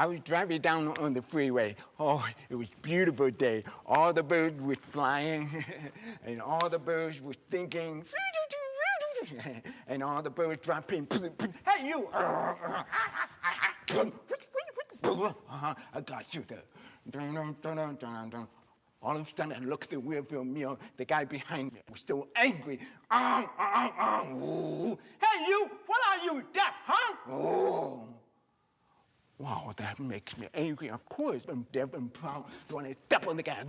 I was driving down on the freeway. Oh, it was a beautiful day. All the birds were flying, and all the birds were thinking, and all the birds dropping. Hey, you! I got you there. All of a sudden, I looked at the rearview mirror. The guy behind me was so angry. Hey, you! What are you, deaf, huh? Oh. Wow, that makes me angry. Of course, I'm deaf and proud. Don't I step on the gas?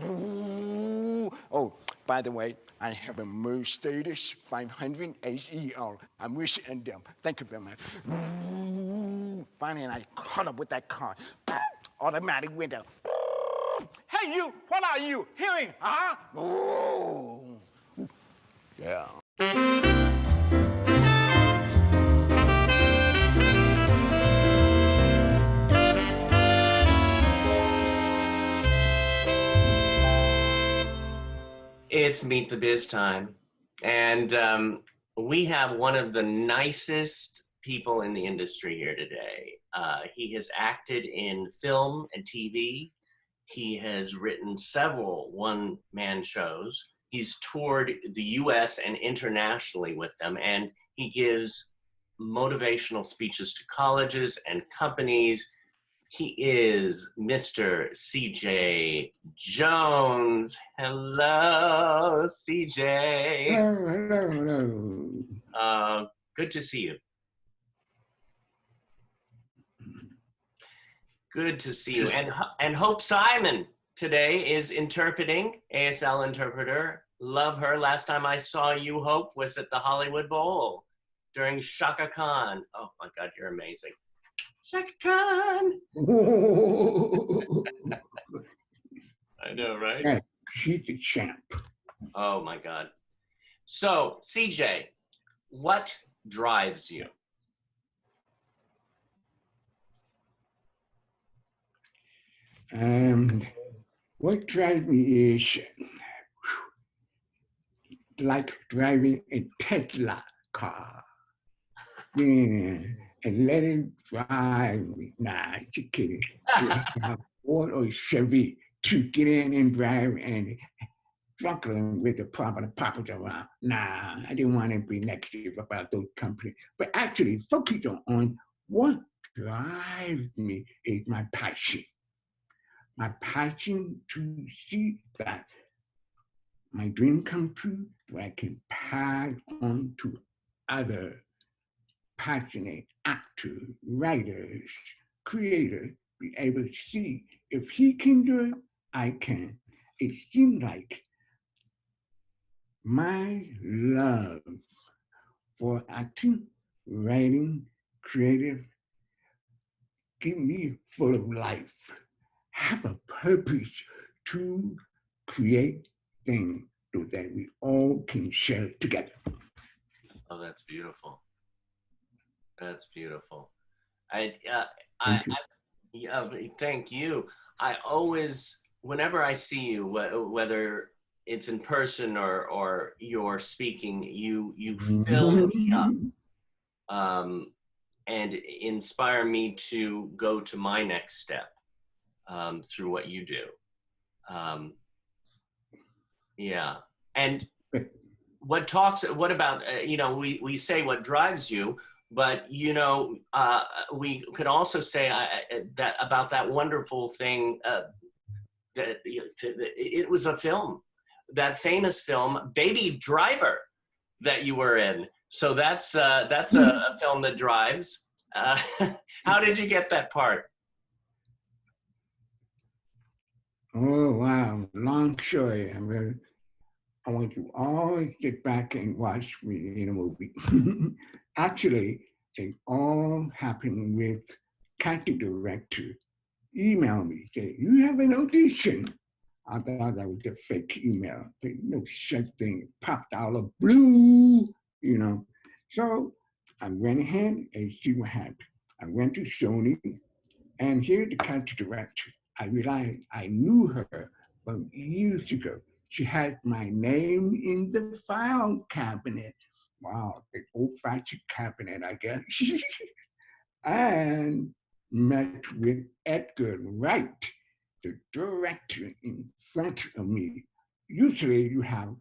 Oh, by the way, I have a Mercedes 500 SEL. I'm wishing them. Thank you very much. Finally, I caught up with that car. Automatic window. Hey, you! What are you hearing? Huh? Oh. Yeah. It's Meet the Biz time, and we have one of the nicest people in the industry here today. He has acted in film and TV. He has written several one-man shows. He's toured the US and internationally with them, and he gives motivational speeches to colleges and companies. He is Mr. CJ Jones. Hello, CJ. Hello. Good to see you. Good to see you. And Hope Simon today is interpreting, ASL Interpreter. Love her. Last time I saw you, Hope, was at the Hollywood Bowl during Shaka Khan. Oh my God, you're amazing. Shaka Khan. I know, right? Yeah, she's a champ. Oh my God. So, CJ, what drives you? What drives me is like driving a Tesla car. Yeah, and let it drive me. Nah, just kidding. Ford or Chevy to get in and drive and struggling with the problems around. Nah, I didn't want to be negative about those companies. But actually, focus on what drives me is my passion. My passion to see that my dream come true, where I can pass on to other passionate actors, writers, creators, be able to see if he can do it, I can. It seems like my love for acting, writing, creative, give me full of life, have a purpose to create things so that we all can share together. Oh, that's beautiful. That's beautiful. Thank you. I always, whenever I see you, whether it's in person or you're speaking, you fill me up and inspire me to go to my next step through what you do. Yeah. And what about, you know, we say what drives you, but, you know, we could also say that about that wonderful thing that it was a film, that famous film, Baby Driver, that you were in. So that's a film that drives. How did you get that part? Oh, wow, long story. I want you all to get back and watch me in a movie. Actually, it all happened with casting director emailed me, say, you have an audition. I thought that was a fake email, but no such thing popped out of blue, you know. So I went ahead and see what happened. I went to Sony, and here's the casting director. I realized I knew her from years ago. She had my name in the file cabinet. Wow, the old-fashioned cabinet, I guess. And met with Edgar Wright, the director in front of me. Usually you have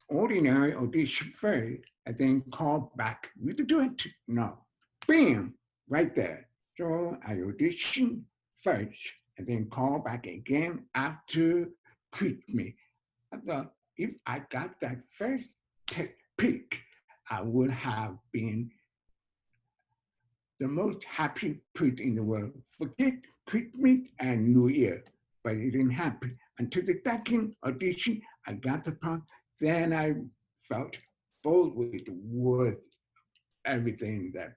ordinary audition first and then call back with the director. No, bam, right there. So I audition first and then call back again after treatment. I thought if I got that first pick, I would have been the most happy person in the world. Forget treatment and New Year, but it didn't happen. Until the second audition, I got the part. Then I felt both with worth everything that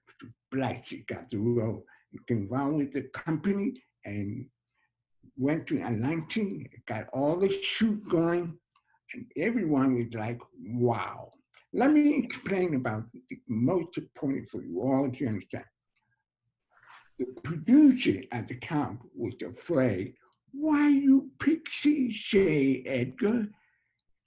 Blackie got the role. You can run with the company and went to Atlanta, got all the shoot going, and everyone was like, wow. Let me explain about the most important for you all to understand. The producer at the camp was afraid. Why you pick Shay, Edgar?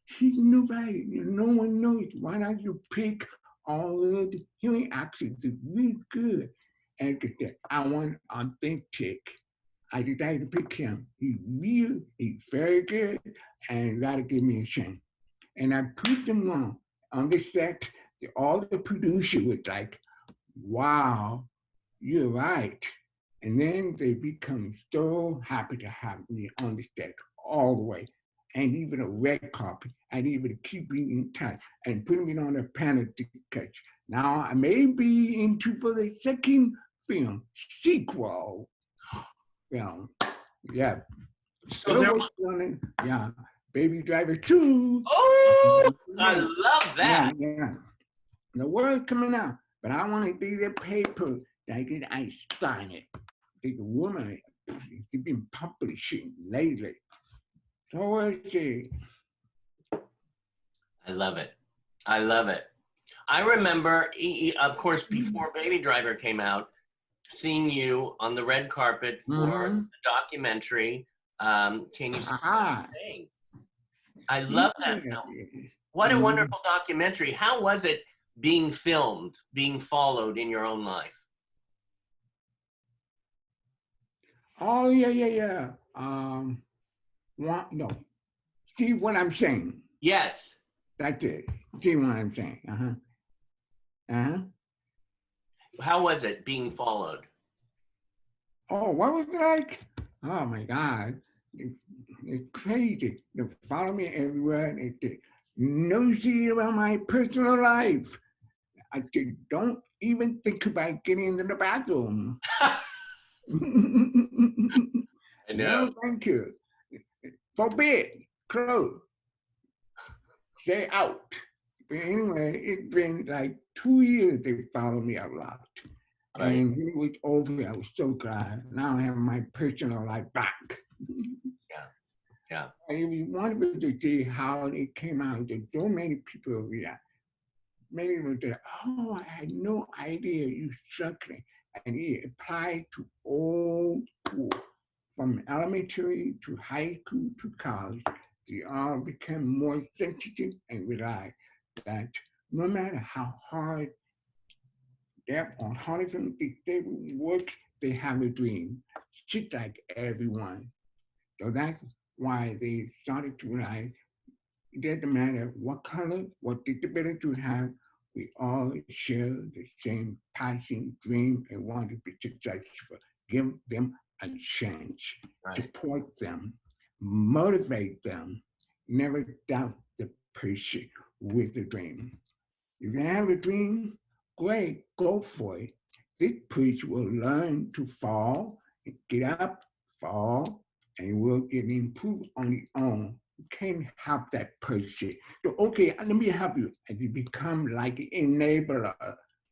He's nobody. No one knows. Why don't you pick all of the hearing actors? They're really good. Edgar said, I want authentic. I decided to pick him. He's real, he's very good, and you gotta give me a chance. And I proved him wrong. On the set, all the producers was like, wow, you're right. And then they become so happy to have me on the set all the way. And even a red carpet, and even keep me in touch and put me on a panel to catch. Now I may be into for the second film, sequel film. Yeah. So there was, yeah, Baby Driver 2. oh, I love that. Yeah. The word coming out, but I want to do the paper that I sign it. The woman, they've been publishing lately. So is it. I love it. I love it. I remember, of course, before Baby Driver came out, seeing you on the red carpet for the documentary. Can you see what I'm saying? I love that film. What a wonderful documentary. How was it being filmed, being followed in your own life? Oh, yeah. No. See what I'm saying? Yes. That's it. See what I'm saying? How was it being followed? Oh, what was it like? Oh my God. It's crazy. They follow me everywhere. They nosy about my personal life. I don't even think about getting into the bathroom. I know. No, thank you. Forbid, close, stay out. But anyway, it's been like 2 years they followed me a lot. Right. And when it was over, I was so glad. Now I have my personal life back. Yeah. And if you wanted to see how it came out, there's so many people react. Many people say, oh, I had no idea you struggling. And it applied to all school, from elementary to high school to college. They all become more sensitive and realize that no matter how hard or harder they work, they have a dream, just like everyone. So that's why they started to realize it doesn't matter what color, what disability you have, we all share the same passion, dream, and want to be successful. Give them a chance, support them, motivate them, never doubt the person with the dream. If you have a dream, great, go for it. This person will learn to fall, get up, fall, and will get improved on its own. You can't help that person. So, okay, let me help you. And you become like an enabler.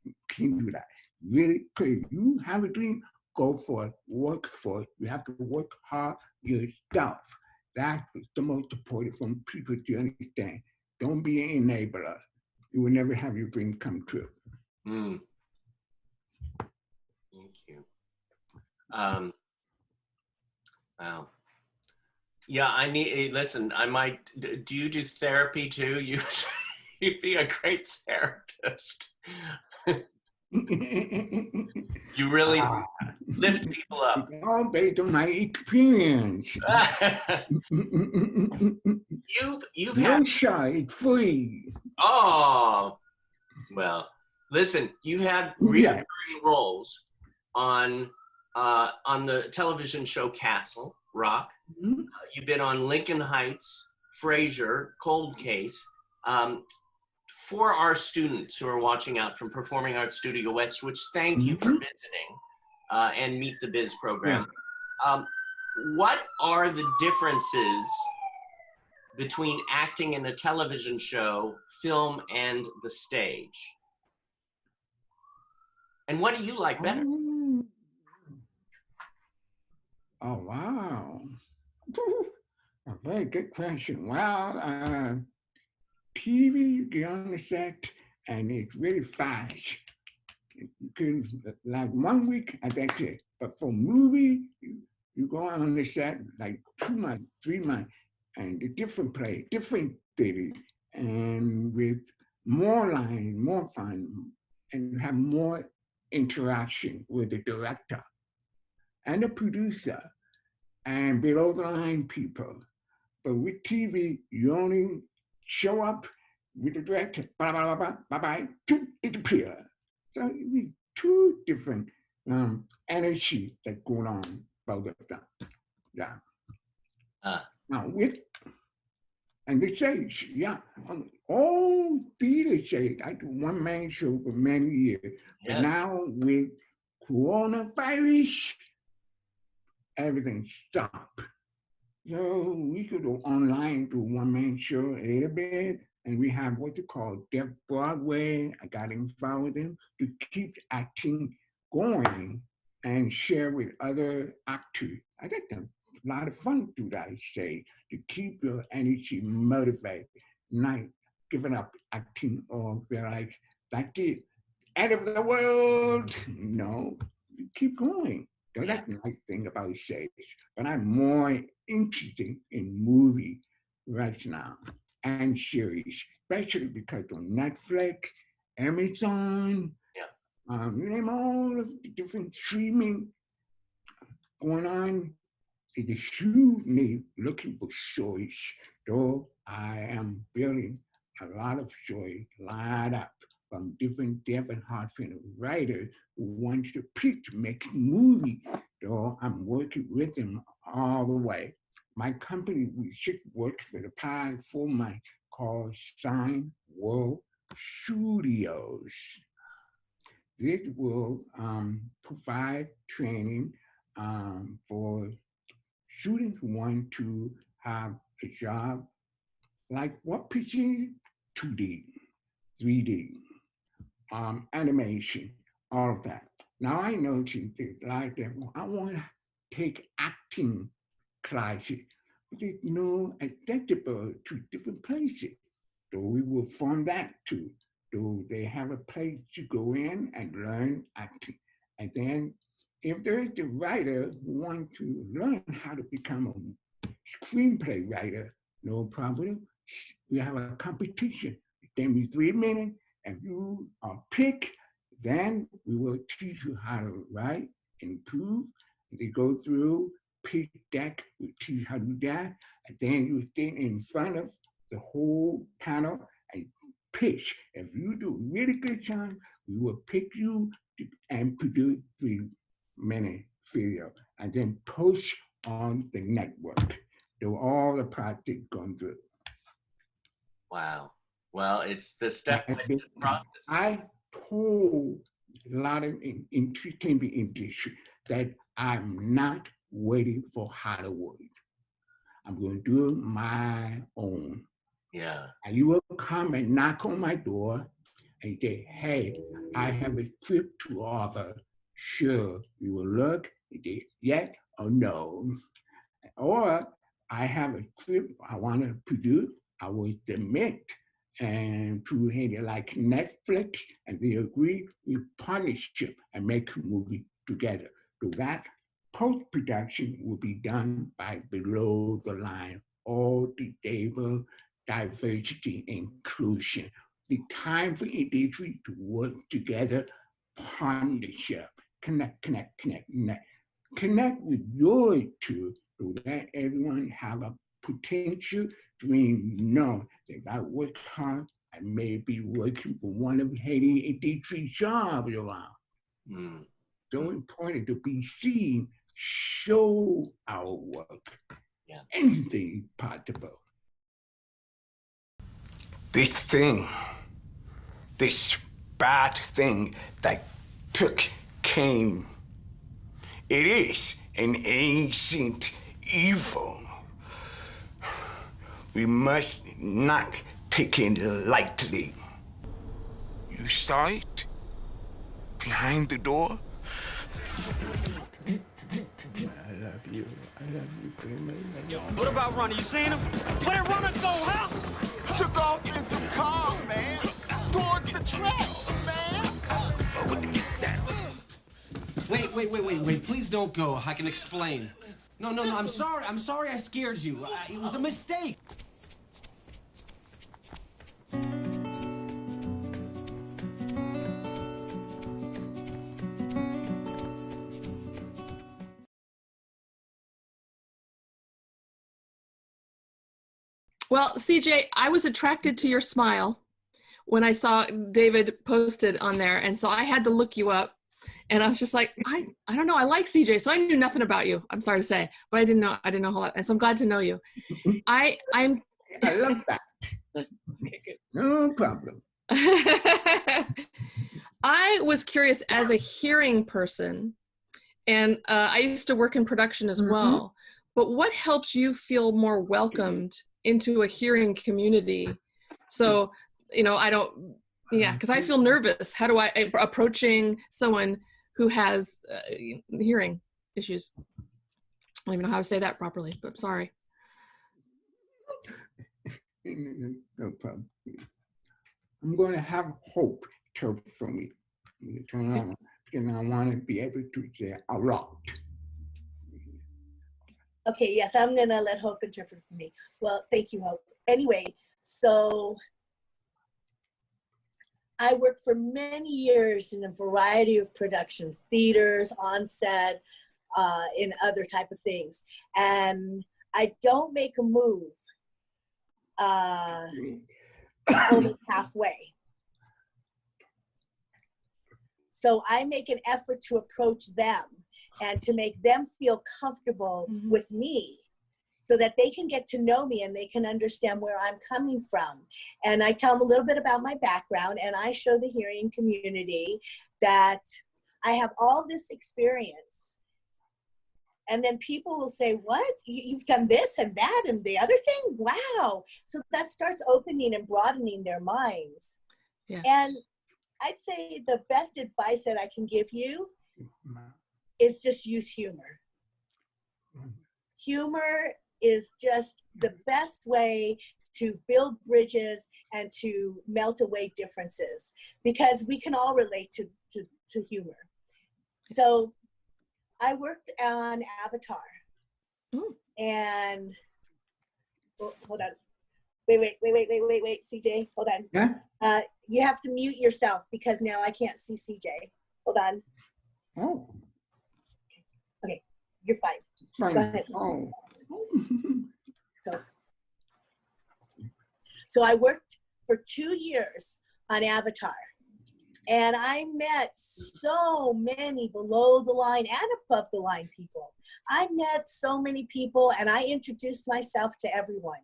You can do that. Really clear. You have a dream, go for it, work for it. You have to work hard yourself. That's the most important for people to understand. Don't be an enabler. You will never have your dream come true. Thank you. Wow. Yeah, I need, listen, I might, do you do therapy too? You'd be a great therapist. You really lift people up. It's all based on my experience. You've had, No shy, it's free. oh, well, listen, you've had Yeah. recurring roles on the television show Castle Rock. Mhm. You've been on Lincoln Heights, Frasier, Cold Case. For our students who are watching out from Performing Arts Studio West, which thank you for visiting and Meet the Biz program. What are the differences between acting in a television show, film, and the stage? And what do you like better? Oh, wow. A very good question. Well, TV, you get on the set, and it's really fast. You can, like 1 week, and that's it. But for movie, you go on the set like 2 months, 3 months, and a different play, different city, and with more line, more fun, and you have more interaction with the director and the producer and below the line people. But with TV, you only show up with the director, blah, blah, blah, blah, bye-bye, disappear. So we two different energy that going on both of them. Yeah. Now with, and the stage, yeah, all theater stage, I do one-man show for many years. But now with coronavirus, everything stopped. So we could go online to one-man show a little bit, and we have what you call Deaf Broadway. I got involved with them to keep acting going and share with other actors. I think that's a lot of fun to do that, I say, to keep your energy motivated, not giving up acting or feel like that's it, end of the world. No, you keep going. So that's the nice thing about stage. But I'm more interested in movie right now and series, especially because on Netflix, Amazon, you name all of the different streaming going on. It is hugely looking for stories. So I am building a lot of stories lined up from different deaf and hard of hearing writers who want to pitch, make a movie. So I'm working with them all the way. My company, we should work for the past 4 months called Sign World Studios. This will provide training for students who want to have a job like what pitching 2D, 3D, animation, all of that. Now I know that like that, well, I want to take acting classes, but there's no accessible to different places. So we will form that too. So they have a place to go in and learn acting. And then if there's the writer who wants to learn how to become a screenplay writer, no problem. We have a competition. It can be 3 minutes. If you are picked, then we will teach you how to write, improve. They go through, pitch deck, we teach you how to do that. And then you stand in front of the whole panel and pitch. If you do a really good job, we will pick you and produce 3-minute video and then post on the network. Do all the practice going through. Wow. Well, it's the step-by-step process. I told a lot of entertainment industry that I'm not waiting for Hollywood. I'm going to do my own. Yeah. And you will come and knock on my door and say, hey, I have a script to offer. Sure, you will look and say, yes or no. Or I have a script I want to produce, I will submit and to like Netflix, and they agree with partnership and make a movie together. So that post-production will be done by below the line, all the table, diversity, inclusion. The time for industry to work together partnership. Connect. Connect with your two so that everyone have a potential dream. Know that if I work hard, I may be working for one of Haiti and Dietrich's jobs around. So important to be seen, show our work. Yeah. Anything possible. This bad thing that came, it is an ancient evil. We must not take it lightly. You saw it? Behind the door? I love you, Yo, what about Ronnie? You seen him? Where did Ronnie go, huh? Took off in the car, man. Towards the tracks, man. Wait. Please don't go. I can explain. No. I'm sorry I scared you. It was a mistake. Well, CJ, I was attracted to your smile when I saw David posted on there. And so I had to look you up. And I was just like, I don't know. I like CJ. So I knew nothing about you. I'm sorry to say, but I didn't know a whole lot. And so I'm glad to know you. I love that. Okay, good. No problem. I was curious as a hearing person, and I used to work in production as well, but what helps you feel more welcomed into a hearing community? So, because I feel nervous. How do I approaching someone who has hearing issues? I don't even know how to say that properly, but I'm sorry. No problem. I'm going to have Hope talk for me. Turn on, because I want to be able to say a lot. Okay, yes, I'm going to let Hope interpret for me. Well, thank you, Hope. Anyway, so I worked for many years in a variety of productions, theaters, on set, in other type of things. And I don't make a move only halfway. So I make an effort to approach them and to make them feel comfortable with me so that they can get to know me and they can understand where I'm coming from. And I tell them a little bit about my background, and I show the hearing community that I have all this experience. And then people will say, what? You've done this and that and the other thing? Wow. So that starts opening and broadening their minds. Yeah. And I'd say the best advice that I can give you is just use humor. Humor is just the best way to build bridges and to melt away differences, because we can all relate to humor. So I worked on Avatar. And hold on. Wait, CJ, hold on. Yeah? You have to mute yourself because now I can't see CJ. Hold on. Oh. Okay, you're fine. Fine. Go ahead. Oh. So I worked for 2 years on Avatar, and I met so many below the line and above the line people. I met so many people, and I introduced myself to everyone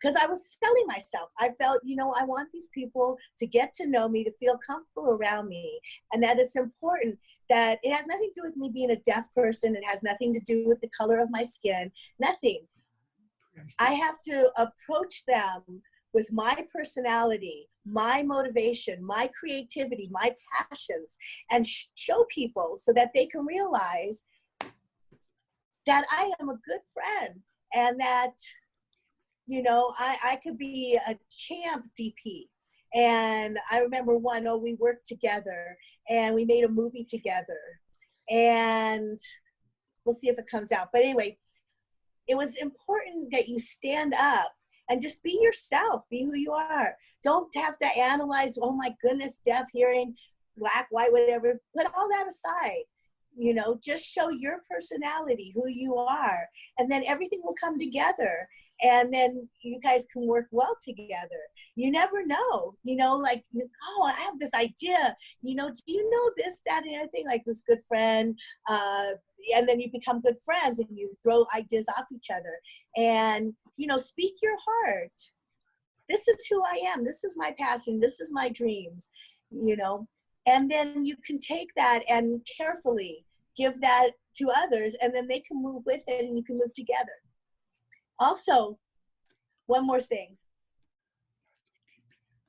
because I was selling myself. I felt, I want these people to get to know me, to feel comfortable around me, and that it's important that it has nothing to do with me being a deaf person. It has nothing to do with the color of my skin, nothing. I have to approach them with my personality, my motivation, my creativity, my passions, and show people so that they can realize that I am a good friend and that, I could be a champ DP. And I remember we worked together and we made a movie together, and we'll see if it comes out. But anyway, it was important that you stand up and just be yourself, be who you are. Don't have to analyze, oh my goodness, deaf, hearing. black, white, whatever, put all that aside. You know, just show your personality, who you are, and then everything will come together. And then you guys can work well together. You never know, you know, like, oh, I have this idea, you know, do you know this, that, and everything, like this good friend, and then you become good friends and you throw ideas off each other. And, you know, speak your heart. This is who I am. This is my passion. This is my dreams, you know. And then you can take that and carefully give that to others, and then they can move with it and you can move together. Also, one more thing.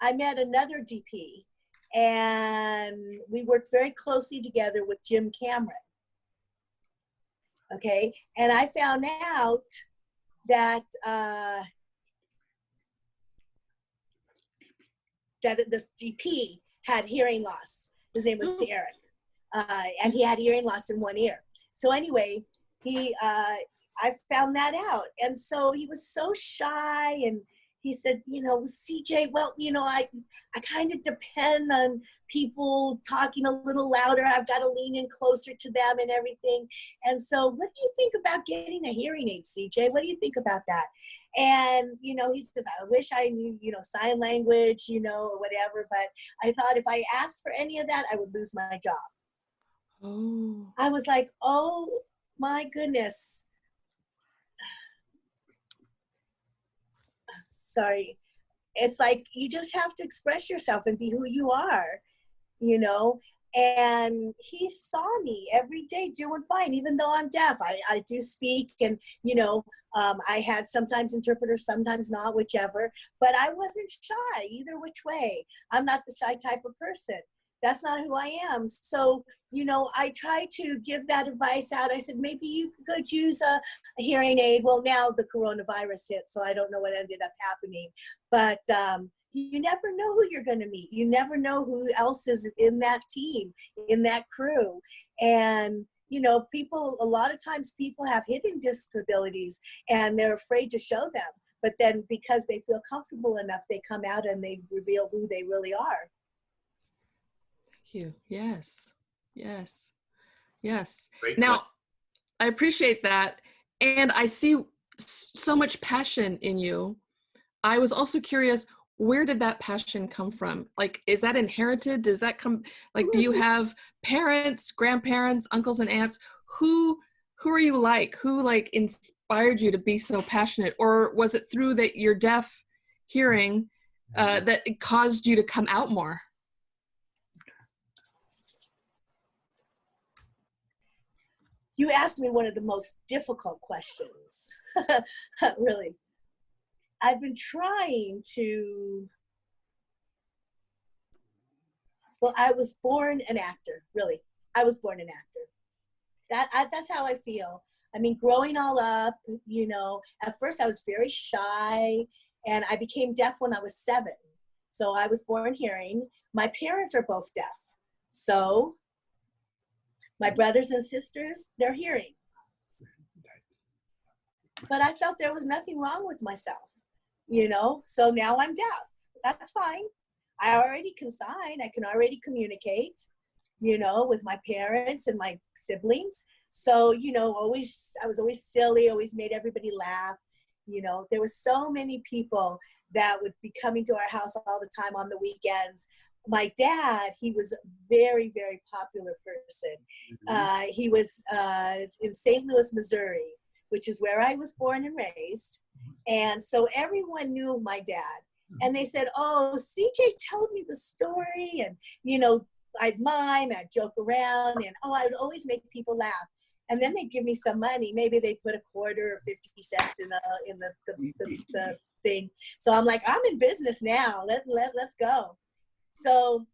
I met another DP and we worked very closely together with Jim Cameron. Okay, and I found out that that this DP had hearing loss. His name was Eric, and he had hearing loss in one ear. So anyway, I found that out, and so he was so shy, and he said, you know, CJ, well, you know, I kind of depend on people talking a little louder. I've got to lean in closer to them and everything. And so what do you think about getting a hearing aid, CJ? What do you think about that? And, you know, he says, I wish I knew, you know, sign language, you know, or whatever. But I thought if I asked for any of that, I would lose my job. Oh. I was like, oh my goodness. Sorry. It's like, you just have to express yourself and be who you are, you know? And he saw me every day doing fine, even though I'm deaf. I do speak, and, you know, I had sometimes interpreters, sometimes not, whichever, but I wasn't shy either which way. I'm not the shy type of person. That's not who I am. So, you know, I tried to give that advice out. I said, maybe you could use a hearing aid. Well, now the coronavirus hit, so I don't know what ended up happening. But you never know who you're going to meet. You never know who else is in that team, in that crew. And, you know, people, a lot of times people have hidden disabilities and they're afraid to show them. But then because they feel comfortable enough, they come out and they reveal who they really are. Thank you. Yes. Yes. Yes. Great Now, point. I appreciate that. And I see so much passion in you. I was also curious, where did that passion come from? Like, is that inherited? Does that come, like, do you have parents, grandparents, uncles and aunts? Who are you like? Who like inspired you to be so passionate? Or was it through that your deaf hearing that it caused you to come out more? You asked me one of the most difficult questions, really. I've been trying to, well, I was born an actor, really. I was born an actor. That's how I feel. I mean, growing all up, you know, at first I was very shy, and I became deaf when I was 7. So I was born hearing. My parents are both deaf. So my brothers and sisters, they're hearing. But I felt there was nothing wrong with myself, you know? So now I'm deaf. That's fine. I already can sign. I can already communicate, you know, with my parents and my siblings. So, you know, I was always silly, always made everybody laugh. You know, there were so many people that would be coming to our house all the time on the weekends. My dad, he was a very, very popular person. He was in St. Louis, Missouri, which is where I was born and raised. And so everyone knew of my dad. And they said, oh, CJ told me the story. And, you know, I'd mime, I'd joke around, and, oh, I would always make people laugh. And then they'd give me some money. Maybe they'd put a quarter or 50 cents in the thing. So I'm like, I'm in business now. Let's go. So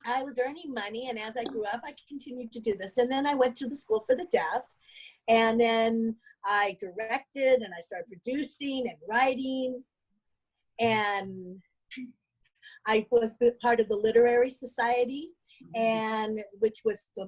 I was earning money, and as I grew up, I continued to do this. And then I went to the school for the deaf, and then I directed, and I started producing and writing, and I was part of the literary society, and which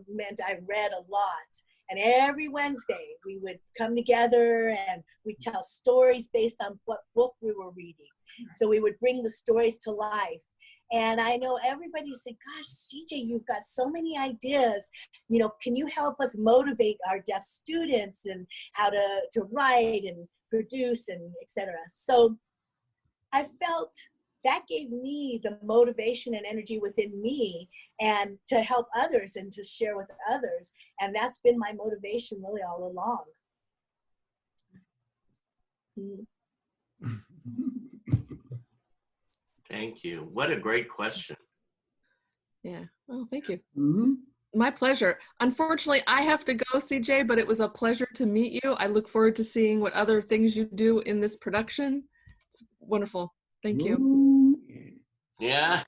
meant I read a lot. And every Wednesday we would come together and we'd tell stories based on what book we were reading. So we would bring the stories to life. And I know everybody said, gosh, CJ, you've got so many ideas. You know, can you help us motivate our deaf students and how to write and produce and etc. So I felt that gave me the motivation and energy within me and to help others and to share with others. And that's been my motivation really all along. Thank you. What a great question. Yeah. Oh, thank you. Mm-hmm. My pleasure. Unfortunately, I have to go, CJ, but it was a pleasure to meet you. I look forward to seeing what other things you do in this production. It's wonderful. Thank you. Yeah.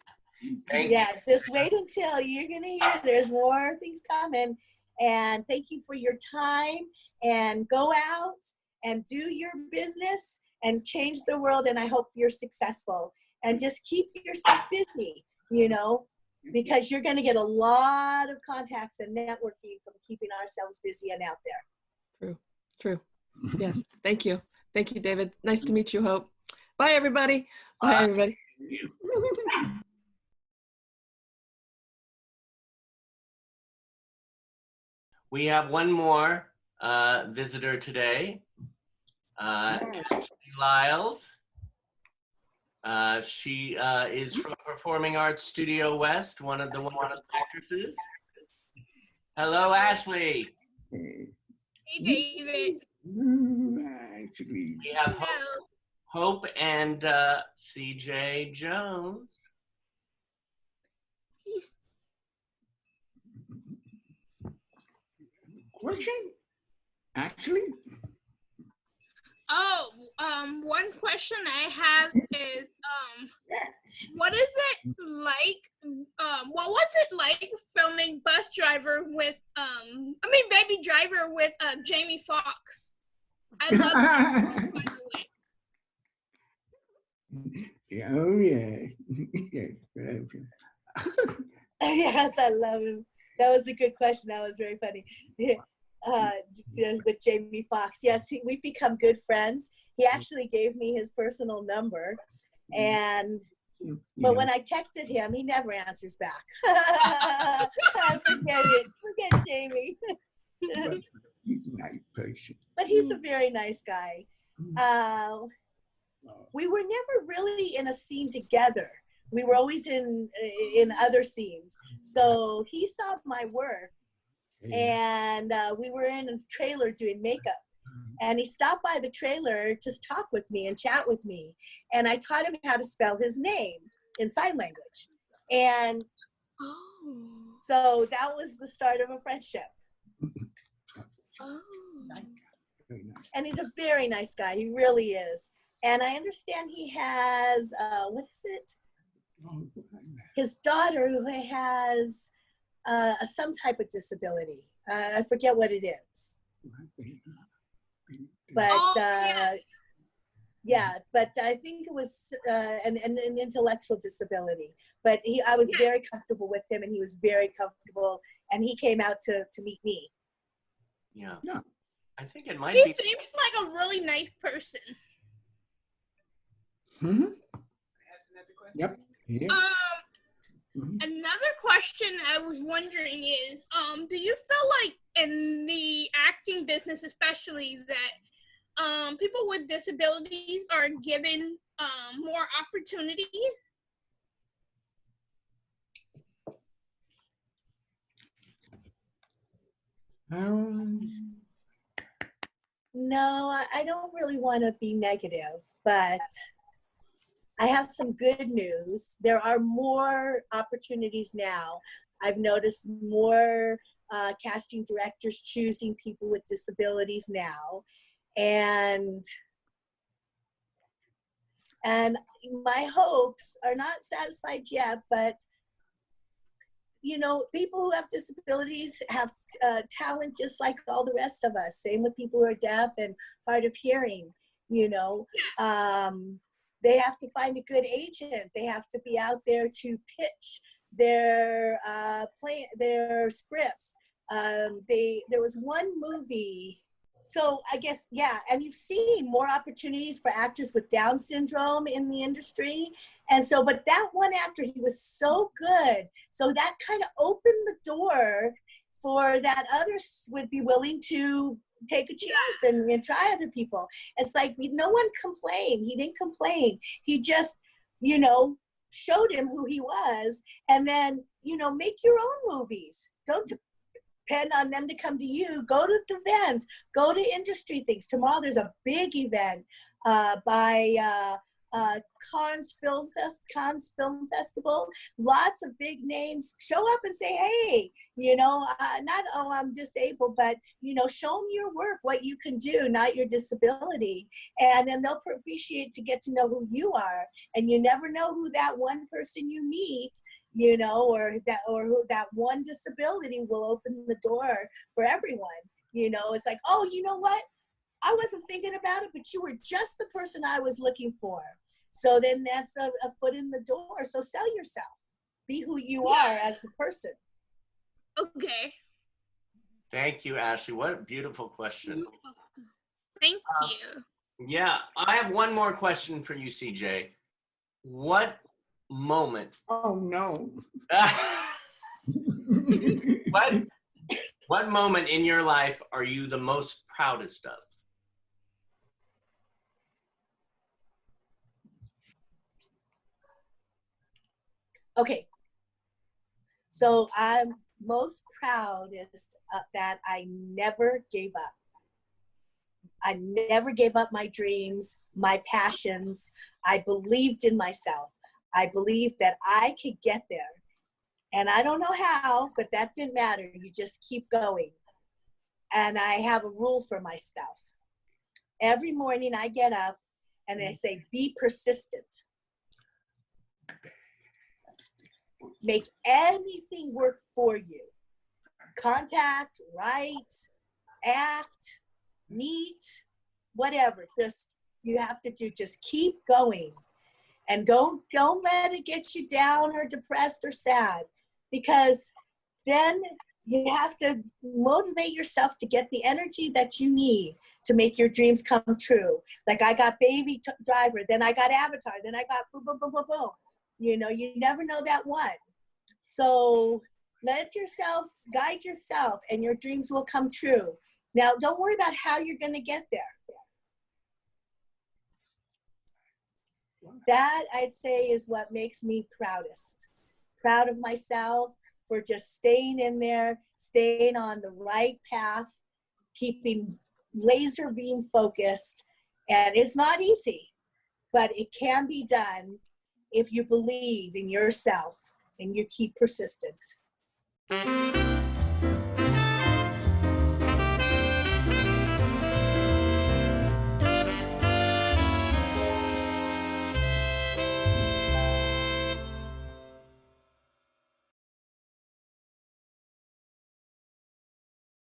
Thank Yeah, you. just wait until you're going to hear there's more things coming. And thank you for your time, and go out and do your business and change the world. And I hope you're successful, and just keep yourself busy, you know, because you're going to get a lot of contacts and networking from keeping ourselves busy and out there. True. Yes. Thank you. Thank you, David. Nice to meet you, Hope. Bye, everybody. Bye, everybody. We have one more visitor today, Ashley LYLES. She is from Performing Arts Studio West, one of the wonderful actresses. Hello, Ashley. Hey, David. actually, We have Hope and CJ Jones. question? Actually, Oh, one question I have is, what is it like, what was it like filming Bus Driver with, Baby Driver with Jamie Foxx? I love him, by the way. yeah, oh yeah. Yes, I love him. That was a good question. That was very funny. With Jamie Foxx. Yes, we've become good friends. He actually gave me his personal number, and but when I texted him, he never answers back. Forget it. Forget Jamie. He's a nice person. But he's a very nice guy. We were never really in a scene together. We were always in other scenes. So he saw my work, and we were in a trailer doing makeup. And he stopped by the trailer to talk with me and chat with me. And I taught him how to spell his name in sign language. And so that was the start of a friendship. And he's a very nice guy. He really is. And I understand he has, what is it? His daughter who has some type of disability. I forget what it is. But yeah, but I think it was an intellectual disability. But I was very comfortable with him, and he was very comfortable, and he came out to meet me. Yeah. I think it might He be. seems like a really nice person. Mm-hmm. Yep. Yeah. Another question I was wondering is, do you feel like in the acting business especially that people with disabilities are given more opportunities? No, I don't really want to be negative, but I have some good news. There are more opportunities now. I've noticed more casting directors choosing people with disabilities now. And my hopes are not satisfied yet, but you know, people who have disabilities have talent just like all the rest of us. Same with people who are deaf and hard of hearing, you know. They have to find a good agent. They have to be out there to pitch their their scripts. There was one movie, so I guess, yeah, and you've seen more opportunities for actors with Down syndrome in the industry, And so, but that one actor, he was so good. So that kind of opened the door for that others would be willing to take a chance and try other people. It's like no one complained. He didn't complain. He just, you know, showed him who he was, and then, you know, make your own movies. Don't depend on them to come to you. Go to the events. Go to industry things. Tomorrow there's a big event by Cannes Film Festival. Lots of big names. Show up and say, hey, you know, not, oh, I'm disabled, but, you know, show them your work, what you can do, not your disability. And then they'll appreciate to get to know who you are. And you never know who that one person you meet, you know, or who that one disability will open the door for everyone. You know, it's like, oh, you know what? I wasn't thinking about it, but you were just the person I was looking for. So then that's a foot in the door. So sell yourself. Be who you are as the person. Okay. Thank you, Ashley. What a beautiful question. Thank you. Yeah, I have one more question for you, CJ. What moment? Oh no. What moment in your life are you the most proudest of? Okay. So I'm most proud is that I never gave up. I never gave up my dreams, my passions. I believed in myself. I believed that I could get there. And I don't know how, but that didn't matter. You just keep going. And I have a rule for myself. Every morning I get up and I say, be persistent. Make anything work for you. Contact, write, act, meet, whatever. Just, you have to do, just keep going. And don't let it get you down or depressed or sad, because then you have to motivate yourself to get the energy that you need to make your dreams come true. Like I got Baby Driver, then I got Avatar, then I got boom, boom, boom, boom, boom. You know, you never know that one. So let yourself guide yourself and your dreams will come true. Now, don't worry about how you're going to get there. That, I'd say, is what makes me proudest. Proud of myself for just staying in there, staying on the right path, keeping laser beam focused. And it's not easy, but it can be done if you believe in yourself and you keep persistent.